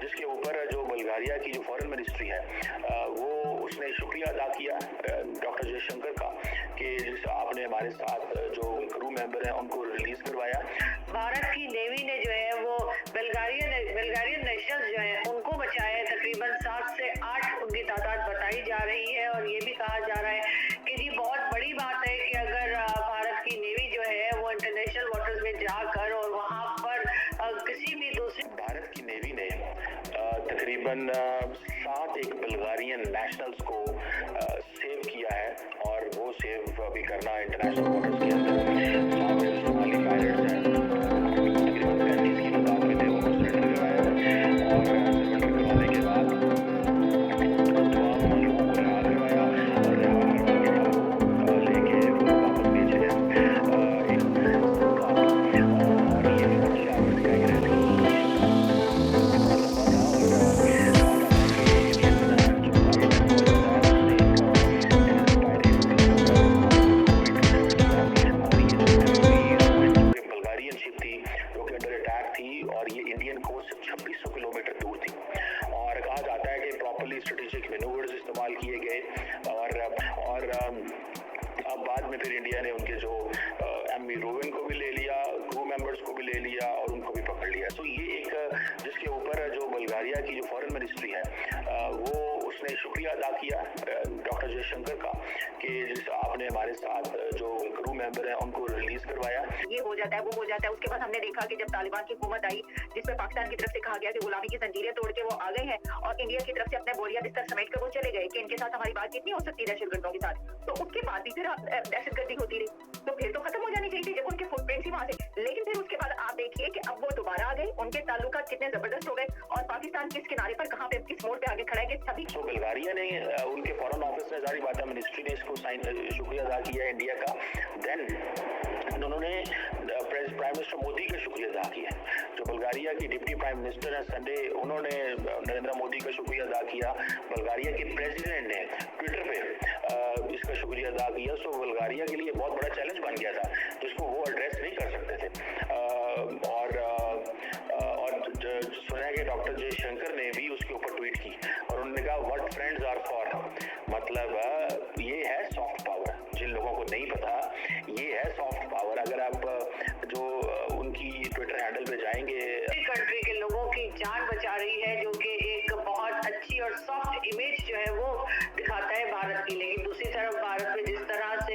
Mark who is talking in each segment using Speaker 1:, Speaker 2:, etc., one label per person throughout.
Speaker 1: जिसके ऊपर जो बल्गारिया की जो फॉरेन मिनिस्ट्री है वो उसने शुक्रिया अदा किया डॉक्टर जयशंकर का कि जिस आपने हमारे साथ जो क्रू मेंबर हैं उनको रिलीज करवाया।
Speaker 2: भारत की नेवी ने जो है वो बेल्गारियन नेशनल्स जो है उनको बचाया है। तकरीबन 7 से 8 उनकी तादाद बताई जा रही है और ये भी कहा जा रहा है कि जी बहुत बड़ी बात है कि अगर भारत की नेवी जो है वो इंटरनेशनल वाटर्स में जाकर और वहाँ पर किसी भी दूसरी
Speaker 1: भारत की नेवी ने तकरीबन 7 एक बल्गारियन नेशनल्स को सेव किया है और वो सेव अभी करना इंटरनेशनल वाटर्स के अंदर शामिल सोमाली पायलट्स हैं। तकरीबन 35 की तादाद में थे, उनको सरेंडर करवाया है और सरेंडर करवाने के बाद तमाम लोगों को रिहा करवाया और रिहा करवा के लेके वापस भेजे हैं। और ये भी बच्चे आपने दिखाई दे और ये इंडियन कोस्ट से 2600 किलोमीटर दूर थी और कहा जाता है कि प्रॉपर्ली स्ट्रेटेजिक मैनूवर्स इस्तेमाल किए गए और अब बाद में फिर इंडिया ने उनके जो एमवी रोवन को भी ले लिया, क्रू मेंबर्स को भी ले लिया और उनको भी पकड़ लिया। तो ये एक जिसके ऊपर जो बल्गारिया की जो फॉरेन मिनिस्ट्री है वो उसने शुक्रिया अदा किया डॉक्टर जयशंकर का कि जिस आपने हमारे साथ जो क्रू मेंबर हैं उनको रिलीज करवाया।
Speaker 2: ये हो जाता है वो हो जाता है। उसके बाद हमने देखा कि जब तालिबान की हुकूमत आई जिसमें पाकिस्तान की तरफ से कहा गया कि गुलामी की जंजीरें तोड़ के वो आ गए हैं और इंडिया की तरफ से अपने बोरिया बिस्तर समेट कर वो चले गए कि इनके साथ हमारी बातचीत नहीं हो सकती दहशतगर्दों के साथ। तो उसके बाद भी फिर दहशतगर्दी होती रही तो फिर तो खत्म हो जानी चाहिए थी जब उनके फुटप्रिंट्स ही वहां से। लेकिन फिर उसके बाद आप देखिए कि अब वो दोबारा आ गए, उनके ताल्लुकात कितने जबरदस्त हो गए और पाकिस्तान किस किनारे पर कहां पे किस मोड़ पे आगे खड़ा है कि सभी।
Speaker 1: तो बल्गारिया ने उनके फॉरेन ऑफिस ने जारी बात है मिनिस्ट्री ने इसको शुक्रिया अदा किया इंडिया का। देन उन्होंने प्राइम मिनिस्टर मोदी का शुक्रिया अदा किया। जो बल्गारिया की डिप्टी प्राइम मिनिस्टर है संडे उन्होंने नरेंद्र मोदी का शुक्रिया अदा किया। बल्गारिया के प्रेसिडेंट ने ट्विटर पे इसका शुक्रिया अदा किया। सो बल्गारिया के लिए बहुत बड़ा चैलेंज बन गया था जिसको वो एड्रेस नहीं कर सकते थे और सुना है कि डॉक्टर जयशंकर ने भी उसके ऊपर ट्वीट की और उन्होंने कहा व्हाट फ्रेंड्स आर फॉर, मतलब ये है सॉफ्ट पावर। जिन लोगों को नहीं पता ये है सॉफ्ट पावर। अगर आप जो उनकी ट्विटर हैंडल पे जाएंगे,
Speaker 2: कंट्री के लोगों की जान बचा रही है जो कि एक बहुत अच्छी और सॉफ्ट इमेज जो है वो दिखाता है भारत की। लेकिन दूसरी तरफ भारत में जिस तरह से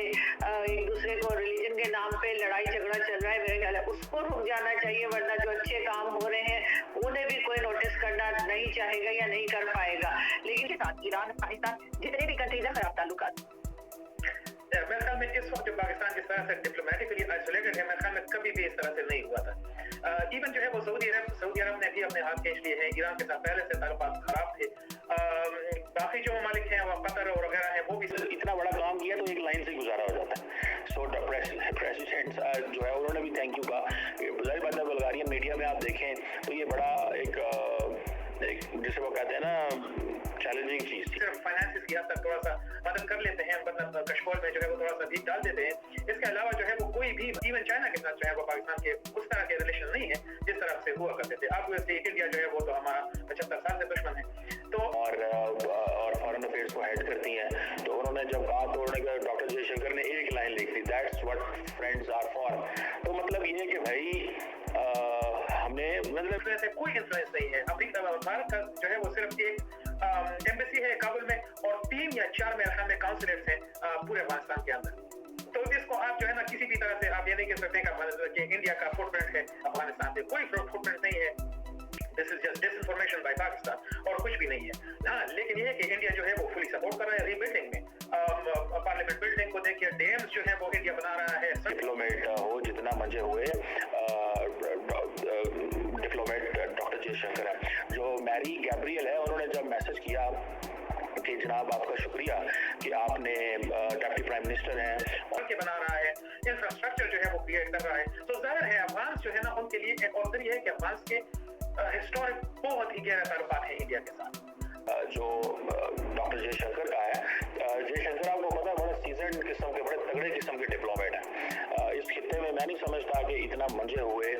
Speaker 2: एक दूसरे को रिलीजन के नाम पे लड़ाई झगड़ा चल रहा है, मेरे ख्याल है उसको रुक जाना चाहिए वरना जो अच्छे काम हो रहे हैं उन्हें भी कोई नोटिस करना नहीं चाहेगा या नहीं कर पाएगा। लेकिन के साथ ईरान, पाकिस्तान जितने भी कंट्रीज है खराब ताल्लुकात।
Speaker 3: मेरे ख्याल में इस वक्त जो पाकिस्तान जिस तरह से डिप्लोमेटिकली आइसोलेटेड है, मेरे ख्याल में कभी भी इस तरह से नहीं हुआ था। इवन जो है वो सऊदी अरब ने भी अपने हाथ खींच लिए हैं। ईरान के साथ पहले से ताल्लुकात खराब थे। बाकी जो ममालिक हैं वो कतर और वगैरह हैं वो भी
Speaker 1: इतना बड़ा काम किया तो एक लाइन से गुजारा हो जाता है। सो प्रेसिडेंट जो है उन्होंने भी थैंक यू कहा। जाहिर बात है बल्गारियन मीडिया में आप देखें तो ये बड़ा एक जिसे वो कहते हैं ना चैलेंजिंग चीज थी।
Speaker 3: फाइनेंस की हद तक थोड़ा सा मदद कर लेते हैं, मतलब कश्मीर में जो है वो थोड़ा सा भीख डाल देते हैं। इसके अलावा जो है वो कोई भी इवन चाइना के साथ जो है वो पाकिस्तान के उस तरह के रिलेशन नहीं है जिस तरह से हुआ करते थे। अब वैसे इंडिया जो है वो तो हमारा 75 साल से दुश्मन है तो
Speaker 1: और फॉरेन अफेयर्स को हेड करती हैं। तो उन्होंने जब कहा तो उन्होंने डॉक्टर जयशंकर ने एक लाइन लिख दी, that's what friends are for. तो मतलब ये कि भाई हमने मतलब
Speaker 3: वैसे कोई इन्फ्लुएंस नहीं है। अमेरिका भारत का जो है वो सिर्फ एक एम्बेसी है काबुल में और 3 या 4 मेरे ख्याल में काउंसलेट्स हैं पूरे अफगानिस्तान के अंदर। तो इसको आप जो है ना किसी भी तरह से आप ये नहीं कह सकते कि इंडिया का फुटप्रिंट है अफगानिस्तान पे, कोई फुटप्रिंट नहीं है। This is just disinformation by Pakistan और कुछ भी नहीं है। हाँ, लेकिन ये है कि इंडिया जो है वो फुली सपोर्ट कर रहा है रीबिल्डिंग में। पार्लियामेंट बिल्डिंग को देखिए, डैम्स जो है वो इंडिया बना रहा है।
Speaker 1: डिप्लोमेट हो जितना मंजे हुए डिप्लोमेट डॉक्टर जयशंकर है। जो मैरी गैब्रियल है उन्होंने जब मैसेज किया कि जनाब आपका शुक्रिया कि आपने डिप्टी प्राइम मिनिस्टर हैं
Speaker 3: और के बना रहा है, इंफ्रास्ट्रक्चर जो है वो क्रिएट कर रहा है। तो जाहिर है अफगान जो है ना उनके लिए एक और है कि अफगान के हिस्टोरिक बहुत ही गहरा ताल्लुकात है इंडिया के साथ।
Speaker 1: जो डॉक्टर जयशंकर का है, जयशंकर आपको पता है बड़ा सीजन किस्म के, बड़े तगड़े किस्म के डिप्लोमेट हैं। इस खित्ते में मैं नहीं समझता कि इतना मंजे हुए